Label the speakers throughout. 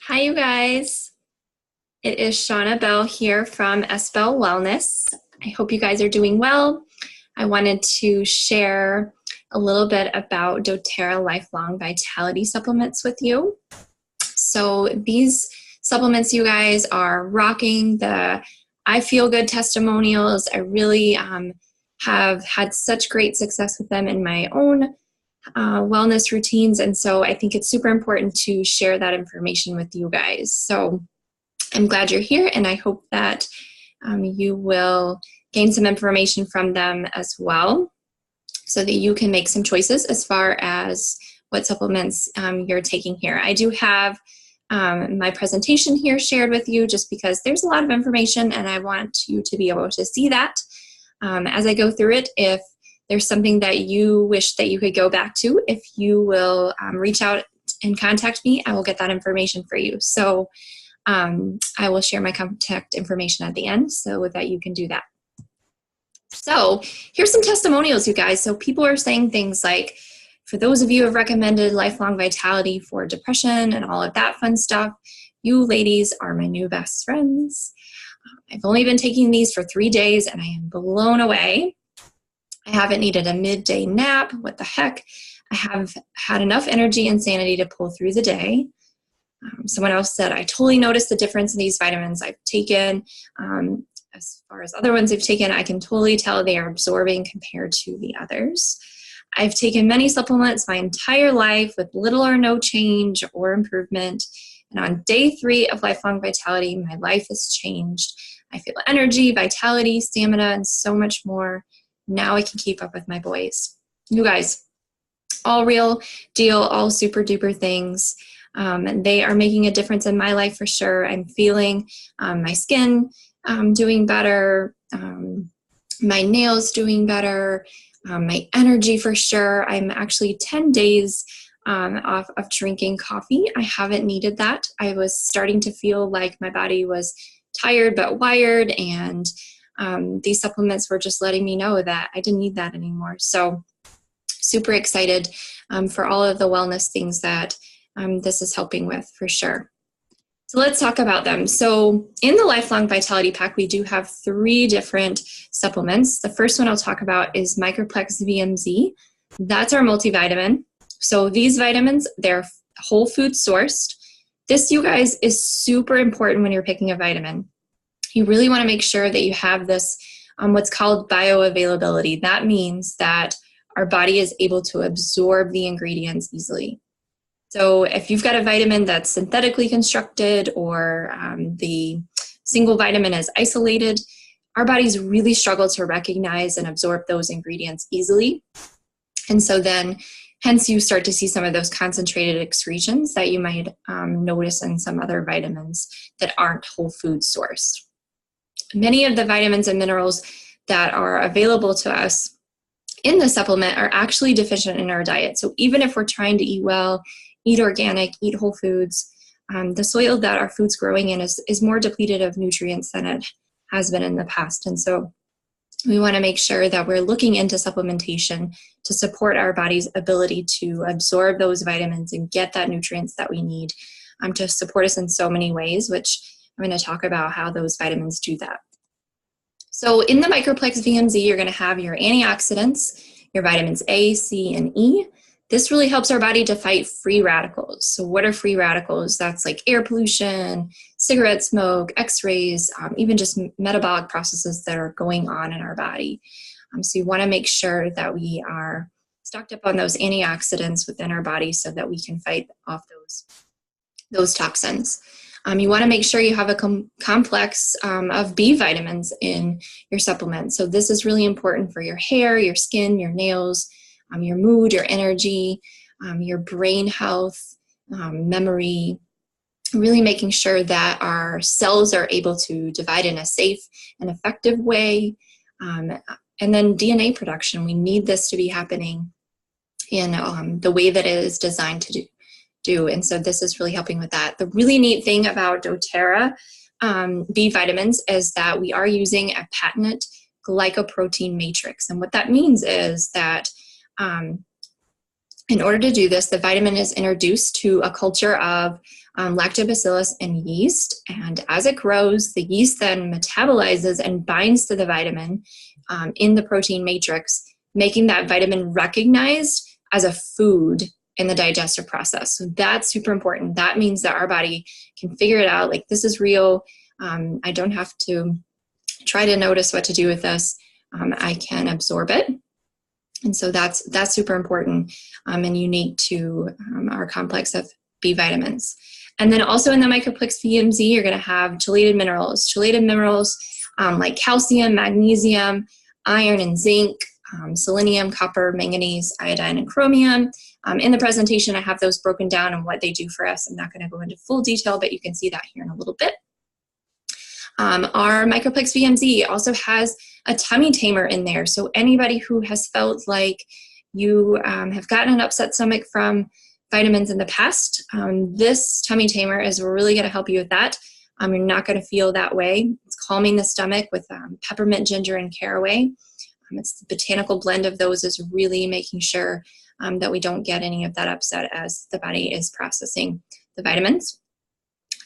Speaker 1: Hi, you guys. It is Shauna Bell here from SBell Wellness. I hope you guys are doing well. I wanted to share a little bit about doTERRA Lifelong Vitality Supplements with you. So these supplements, you guys, are rocking the I Feel Good testimonials. I really have had such great success with them in my own wellness routines, and so I think it's super important to share that information with you guys. So I'm glad you're here, and I hope that you will gain some information from them as well so that you can make some choices as far as what supplements you're taking here. I do have my presentation here shared with you just because there's a lot of information and I want you to be able to see that as I go through it. If there's something that you wish that you could go back to, if you will reach out and contact me, I will get that information for you. So I will share my contact information at the end so that you can do that. So here's some testimonials, you guys. So people are saying things like, for those of you who have recommended Lifelong Vitality for depression and all of that fun stuff, you ladies are my new best friends. I've only been taking these for 3 days and I am blown away. I haven't needed a midday nap. What the heck? I have had enough energy and sanity to pull through the day. Someone else said, I totally noticed the difference in these vitamins I've taken. As far as other ones I've taken, I can totally tell they are absorbing compared to the others. I've taken many supplements my entire life with little or no change or improvement. And on day 3 of Lifelong Vitality, my life has changed. I feel energy, vitality, stamina, and so much more. Now I can keep up with my boys. You guys, all real deal, all super duper things. And they are making a difference in my life for sure. I'm feeling my skin doing better, my nails doing better, my energy for sure. I'm actually 10 days off of drinking coffee. I haven't needed that. I was starting to feel like my body was tired but wired, and these supplements were just letting me know that I didn't need that anymore. So super excited for all of the wellness things that this is helping with for sure. So let's talk about them. So in the Lifelong Vitality Pack, we do have 3 different supplements. The first one I'll talk about is Microplex VMZ. That's our multivitamin. So these vitamins, they're whole food sourced. This, you guys, is super important when you're picking a vitamin. You really want to make sure that you have this, what's called bioavailability. That means that our body is able to absorb the ingredients easily. So if you've got a vitamin that's synthetically constructed or the single vitamin is isolated, our bodies really struggle to recognize and absorb those ingredients easily. And so then, hence you start to see some of those concentrated excretions that you might notice in some other vitamins that aren't whole food sourced. Many of the vitamins and minerals that are available to us in the supplement are actually deficient in our diet. So even if we're trying to eat well, eat organic, eat whole foods, the soil that our food's growing in is more depleted of nutrients than it has been in the past. And so we want to make sure that we're looking into supplementation to support our body's ability to absorb those vitamins and get that nutrients that we need to support us in so many ways, which I'm going to talk about how those vitamins do that. So in the Microplex VMZ, you're going to have your antioxidants, your vitamins A, C, and E. This really helps our body to fight free radicals. So what are free radicals? That's like air pollution, cigarette smoke, x-rays, even just metabolic processes that are going on in our body. So you want to make sure that we are stocked up on those antioxidants within our body so that we can fight off those toxins. You want to make sure you have a complex of B vitamins in your supplement. So this is really important for your hair, your skin, your nails, your mood, your energy, your brain health, memory, really making sure that our cells are able to divide in a safe and effective way. And then DNA production, we need this to be happening in the way that it is designed to do. And so this is really helping with that. The really neat thing about doTERRA B vitamins is that we are using a patented glycoprotein matrix. And what that means is that In order to do this, the vitamin is introduced to a culture of lactobacillus and yeast, and as it grows, the yeast then metabolizes and binds to the vitamin in the protein matrix, making that vitamin recognized as a food in the digestive process. So that's super important. That means that our body can figure it out, like, this is real. I don't have to try to notice what to do with this. I can absorb it. And so that's super important and unique to our complex of B vitamins. And then also in the microplex VMZ, you're going to have chelated minerals. Chelated minerals like calcium, magnesium, iron, and zinc, selenium, copper, manganese, iodine, and chromium. In the presentation, I have those broken down and what they do for us. I'm not going to go into full detail, but you can see that here in a little bit. Our microplex VMZ also has a tummy tamer in there. So anybody who has felt like you have gotten an upset stomach from vitamins in the past, this tummy tamer is really going to help you with that. You're not going to feel that way. It's calming the stomach with peppermint, ginger, and caraway. It's the botanical blend of those is really making sure that we don't get any of that upset as the body is processing the vitamins.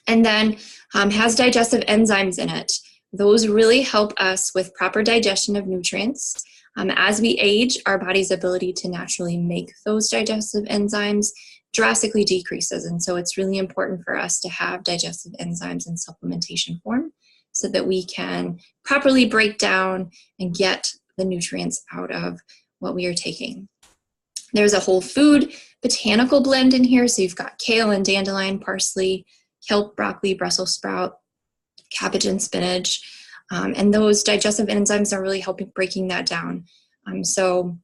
Speaker 1: And then has digestive enzymes in it. Those really help us with proper digestion of nutrients. As we age, our body's ability to naturally make those digestive enzymes drastically decreases. And so it's really important for us to have digestive enzymes in supplementation form so that we can properly break down and get the nutrients out of what we are taking. There's a whole food botanical blend in here. So you've got kale and dandelion, parsley, kelp, broccoli, Brussels sprout, cabbage, and spinach. And those digestive enzymes are really helping breaking that down. So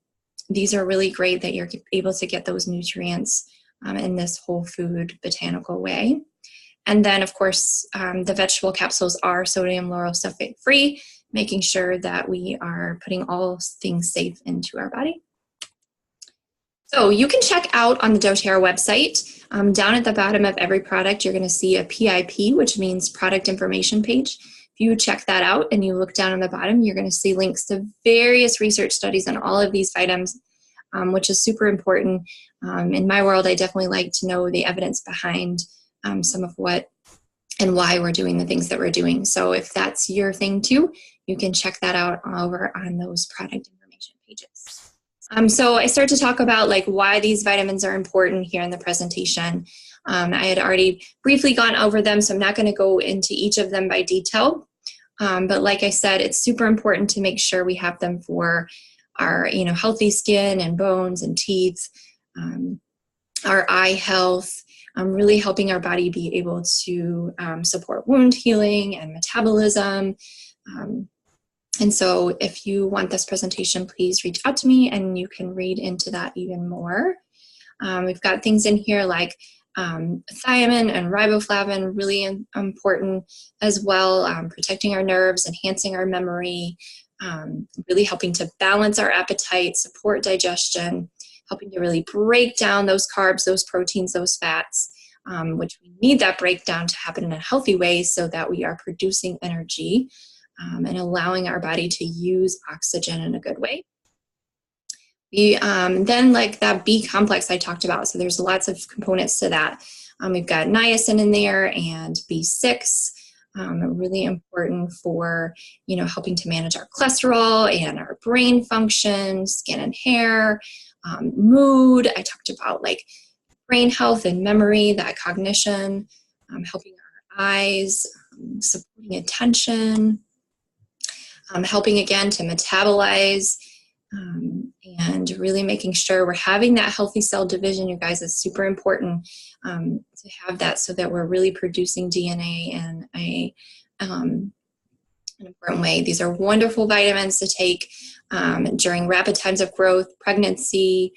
Speaker 1: these are really great that you're able to get those nutrients in this whole food botanical way. And then, of course, the vegetable capsules are sodium lauryl sulfate free, making sure that we are putting all things safe into our body. So you can check out on the doTERRA website. Down at the bottom of every product, you're going to see a PIP, which means product information page. If you check that out and you look down on the bottom, you're going to see links to various research studies on all of these items, which is super important. In my world, I definitely like to know the evidence behind some of what and why we're doing the things that we're doing. So if that's your thing too, you can check that out over on those product information pages. So I start to talk about like why these vitamins are important here in the presentation. I had already briefly gone over them, so I'm not going to go into each of them by detail. But like I said, it's super important to make sure we have them for our, healthy skin and bones and teeth, our eye health, really helping our body be able to support wound healing and metabolism. And so if you want this presentation, please reach out to me and you can read into that even more. We've got things in here like thiamine and riboflavin, really important as well, protecting our nerves, enhancing our memory, really helping to balance our appetite, support digestion, helping to really break down those carbs, those proteins, those fats, which we need that breakdown to happen in a healthy way so that we are producing energy and allowing our body to use oxygen in a good way. Then like that B complex I talked about, so there's lots of components to that. We've got niacin in there and B6, really important for, helping to manage our cholesterol and our brain function, skin and hair, mood. I talked about like brain health and memory, that cognition, helping our eyes, supporting attention, helping again to metabolize, and really making sure we're having that healthy cell division, you guys, is super important to have that so that we're really producing DNA in an important way. These are wonderful vitamins to take during rapid times of growth. Pregnancy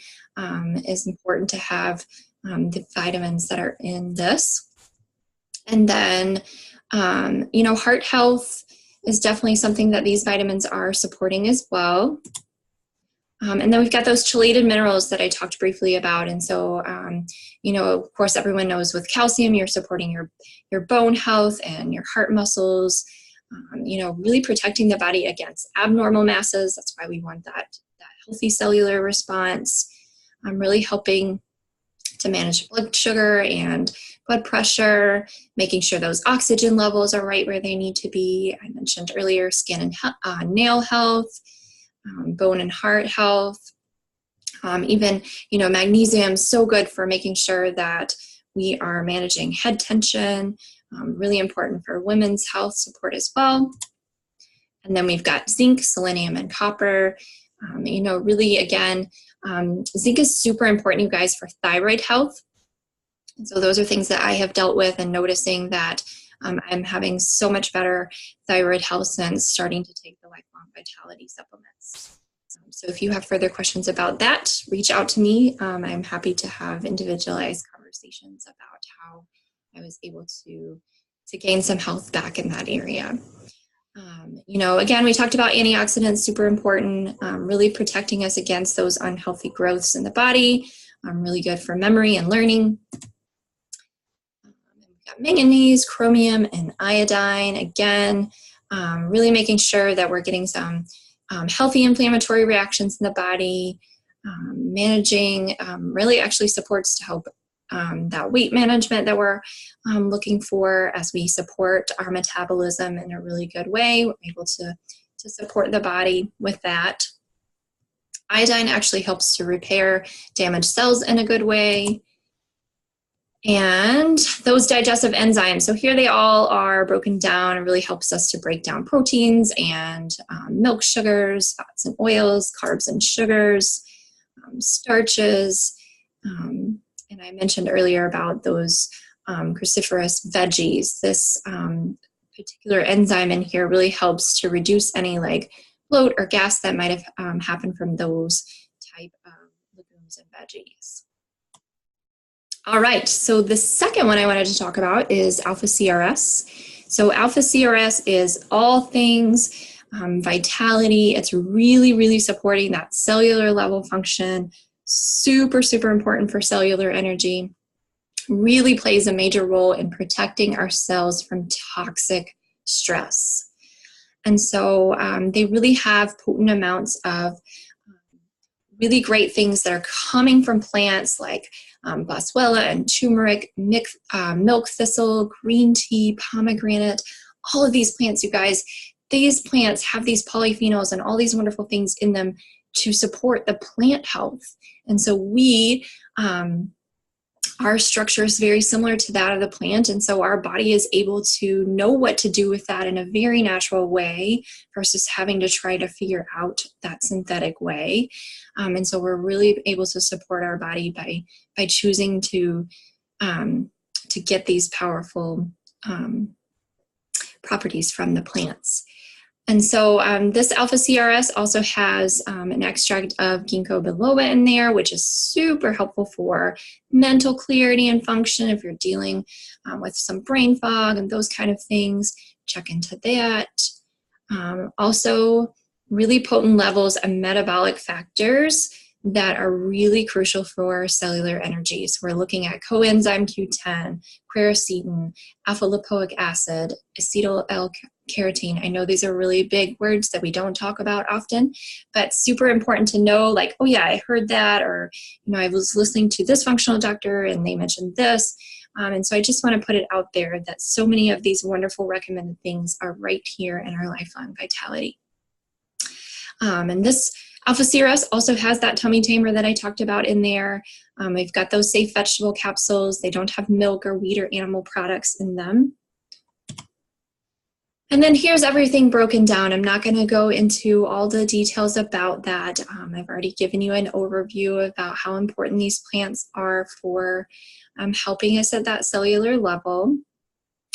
Speaker 1: is important to have the vitamins that are in this. And then, heart health is definitely something that these vitamins are supporting as well. And then we've got those chelated minerals that I talked briefly about. And so, of course, everyone knows with calcium, you're supporting your bone health and your heart muscles, really protecting the body against abnormal masses. That's why we want that healthy cellular response. really helping to manage blood sugar and blood pressure, making sure those oxygen levels are right where they need to be. I mentioned earlier skin and nail health, bone and heart health. Even, magnesium is so good for making sure that we are managing head tension, really important for women's health support as well. And then we've got zinc, selenium, and copper. Really, again, zinc is super important, you guys, for thyroid health. And so those are things that I have dealt with and noticing that I'm having so much better thyroid health since starting to take the Lifelong Vitality supplements. So if you have further questions about that, reach out to me. I'm happy to have individualized conversations about how I was able to gain some health back in that area. Again, we talked about antioxidants, super important, really protecting us against those unhealthy growths in the body, really good for memory and learning. We've got manganese, chromium, and iodine. Again, really making sure that we're getting some healthy inflammatory reactions in the body, managing, really actually supports to help that weight management that we're looking for as we support our metabolism in a really good way. We're able to support the body with that. Iodine actually helps to repair damaged cells in a good way. And those digestive enzymes, so here they all are broken down. It really helps us to break down proteins and milk sugars, fats and oils, carbs and sugars, starches. And I mentioned earlier about those cruciferous veggies. This particular enzyme in here really helps to reduce any bloat or gas that might have happened from those type of legumes and veggies. All right, so the second one I wanted to talk about is alpha CRS. So alpha CRS is all things vitality. It's really, really supporting that cellular level function. Super, super important for cellular energy. Really plays a major role in protecting our cells from toxic stress. And so they really have potent amounts of really great things that are coming from plants like boswellia and turmeric, milk thistle, green tea, pomegranate, all of these plants, you guys. These plants have these polyphenols and all these wonderful things in them to support the plant health. And so our structure is very similar to that of the plant, and so our body is able to know what to do with that in a very natural way versus having to try to figure out that synthetic way. And so we're really able to support our body by choosing to get these powerful properties from the plants. And so this alpha CRS also has an extract of ginkgo biloba in there, which is super helpful for mental clarity and function. If you're dealing with some brain fog and those kind of things, check into that. Also, really potent levels of metabolic factors that are really crucial for cellular energy. So we're looking at coenzyme Q10, quercetin, alpha-lipoic acid, acetyl L-carotene. I know these are really big words that we don't talk about often, but super important to know, oh yeah, I heard that, or I was listening to this functional doctor and they mentioned this. And so I just want to put it out there that so many of these wonderful recommended things are right here in our Lifelong Vitality. And this alpha CRS also has that tummy tamer that I talked about in there. We've got those safe vegetable capsules. They don't have milk or wheat or animal products in them. And then here's everything broken down. I'm not going to go into all the details about that. I've already given you an overview about how important these plants are for helping us at that cellular level.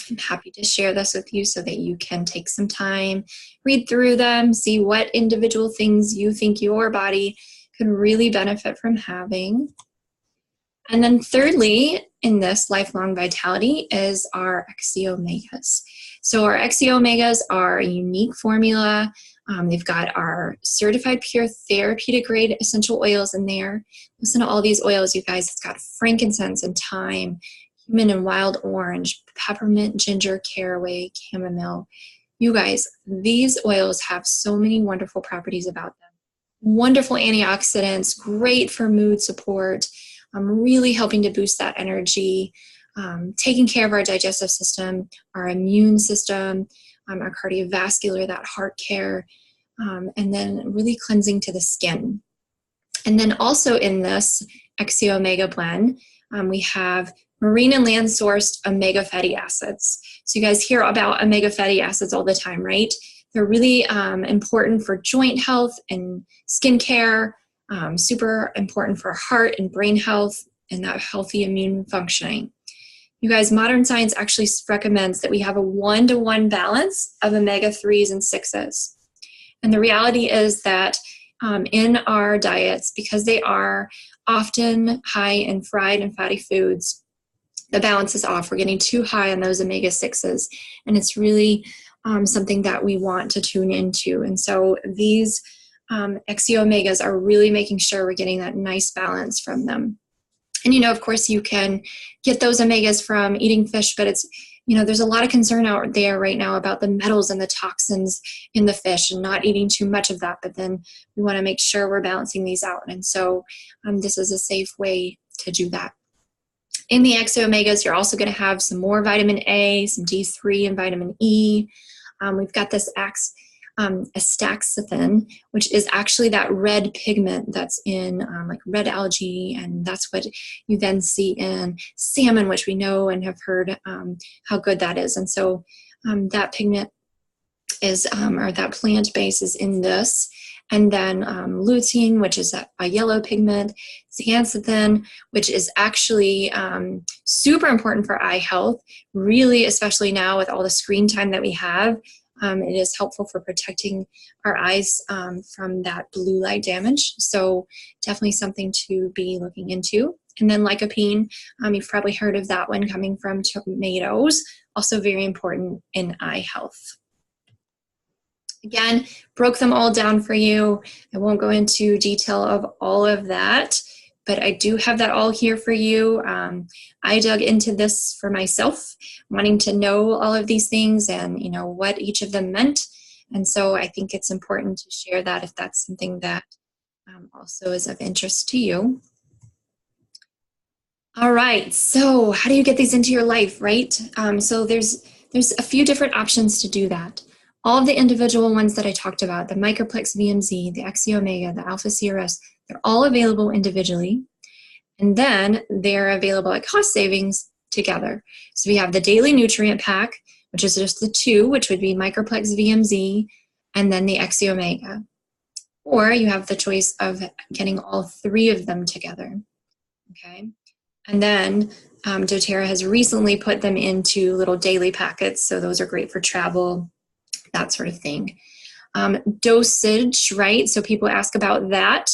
Speaker 1: I'm happy to share this with you so that you can take some time, read through them, see what individual things you think your body could really benefit from having. And then thirdly, in this Lifelong Vitality is our XC-Omegas. So our XC-Omegas are a unique formula. They've got our certified pure therapeutic grade essential oils in there. Listen to all these oils, you guys. It's got frankincense and thyme, cumin and wild orange, peppermint, ginger, caraway, chamomile. You guys, these oils have so many wonderful properties about them. wonderful antioxidants, great for mood support, really helping to boost that energy, taking care of our digestive system, our immune system, our cardiovascular, that heart care, and then really cleansing to the skin. And then also in this Exio Omega blend, we have marine and land sourced omega fatty acids. So you guys hear about omega fatty acids all the time, right? They're really important for joint health and skin care, super important for heart and brain health and that healthy immune functioning. You guys, modern science actually recommends that we have a 1-to-1 balance of omega-3s and 6s. And the reality is that in our diets, because they are often high in fried and fatty foods, the balance is off. We're getting too high on those omega-6s, and it's really something that we want to tune into. And so these Exio Omegas are really making sure we're getting that nice balance from them. And, of course, you can get those omegas from eating fish, but it's, there's a lot of concern out there right now about the metals and the toxins in the fish and not eating too much of that. But then we want to make sure we're balancing these out. And so this is a safe way to do that. In the Exio Omegas, you're also going to have some more vitamin A, some D3, and vitamin E. We've got this astaxanthin, which is actually that red pigment that's in like red algae, and that's what you then see in salmon, which we know and have heard how good that is. And so that pigment is, or that plant base is in this. And then lutein, which is a yellow pigment, zeaxanthin, which is actually super important for eye health, really, especially now with all the screen time that we have. It is helpful for protecting our eyes from that blue light damage. So definitely something to be looking into. And then lycopene, you've probably heard of that one coming from tomatoes, also very important in eye health. Again, broke them all down for you. I won't go into detail of all of that, but I do have that all here for you. I dug into this for myself, wanting to know all of these things and what each of them meant. And so I think it's important to share that if that's something that also is of interest to you. All right, so how do you get these into your life, right? So there's a few different options to do that. All of the individual ones that I talked about, the Microplex VMZ, the Exio Omega, the Alpha CRS, they're all available individually. And then they're available at cost savings together. So we have the Daily Nutrient Pack, which is just the two, which would be Microplex VMZ, and then the Exio Omega. Or you have the choice of getting all three of them together. Okay. And then doTERRA has recently put them into little daily packets. So those are great for travel, that sort of thing. Dosage, right? So people ask about that.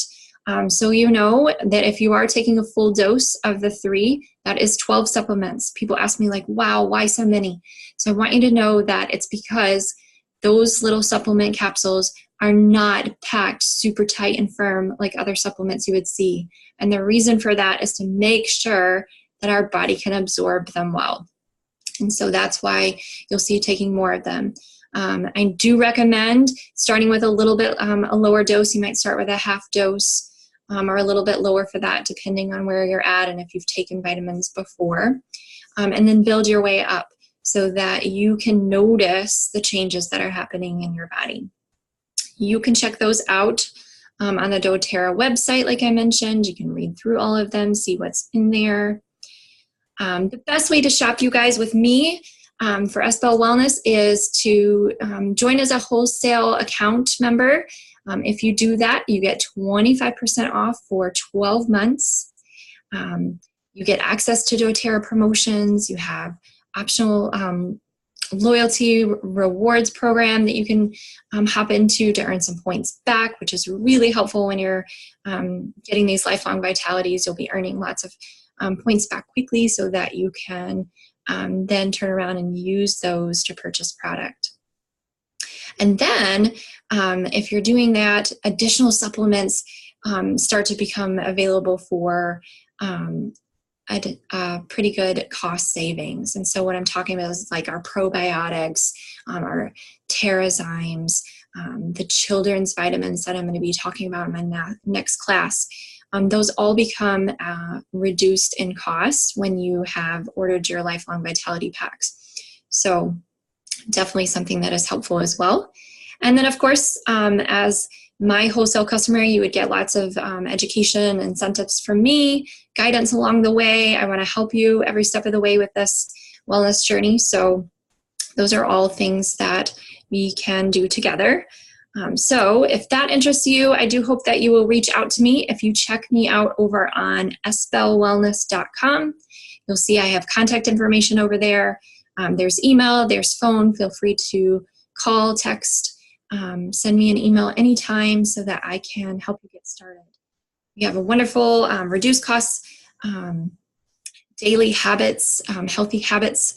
Speaker 1: So you know that if you are taking a full dose of the three, that is 12 supplements. People ask me like, wow, why so many? So I want you to know that it's because those little supplement capsules are not packed super tight and firm like other supplements you would see. And the reason for that is to make sure that our body can absorb them well. And so that's why you'll see taking more of them. I do recommend starting with a little bit a lower dose. You might start with a half dose or a little bit lower for that, depending on where you're at and if you've taken vitamins before. And then build your way up so that you can notice the changes that are happening in your body. You can check those out on the doTERRA website, like I mentioned. You can read through all of them, see what's in there. The best way to shop, you guys, with me for SBell Wellness is to join as a wholesale account member. If you do that, you get 25% off for 12 months. You get access to doTERRA promotions. You have optional loyalty rewards program that you can hop into to earn some points back, which is really helpful when you're getting these lifelong vitalities. You'll be earning lots of points back quickly so that you can then turn around and use those to purchase product. And then if you're doing that, additional supplements start to become available for a pretty good cost savings. And so what I'm talking about is like our probiotics, our Terrazymes, the children's vitamins that I'm going to be talking about in my next class. Those all become reduced in cost when you have ordered your lifelong vitality packs. So definitely something that is helpful as well. And then of course, as my wholesale customer, you would get lots of education, incentives from me, guidance along the way. I want to help you every step of the way with this wellness journey. So those are all things that we can do together. So if that interests you, I do hope that you will reach out to me. If you check me out over on SBellWellness.com, you'll see I have contact information over there. There's email, there's phone. Feel free to call, text, send me an email anytime so that I can help you get started. We have a wonderful reduced costs, daily habits, healthy habits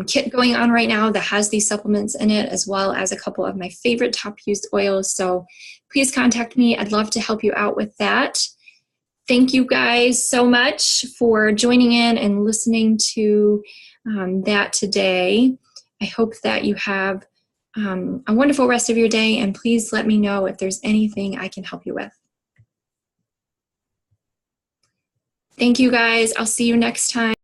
Speaker 1: kit going on right now that has these supplements in it, as well as a couple of my favorite top used oils. So please contact me. I'd love to help you out with that. Thank you guys so much for joining in and listening to that today. I hope that you have a wonderful rest of your day, and please let me know if there's anything I can help you with. Thank you guys. I'll see you next time.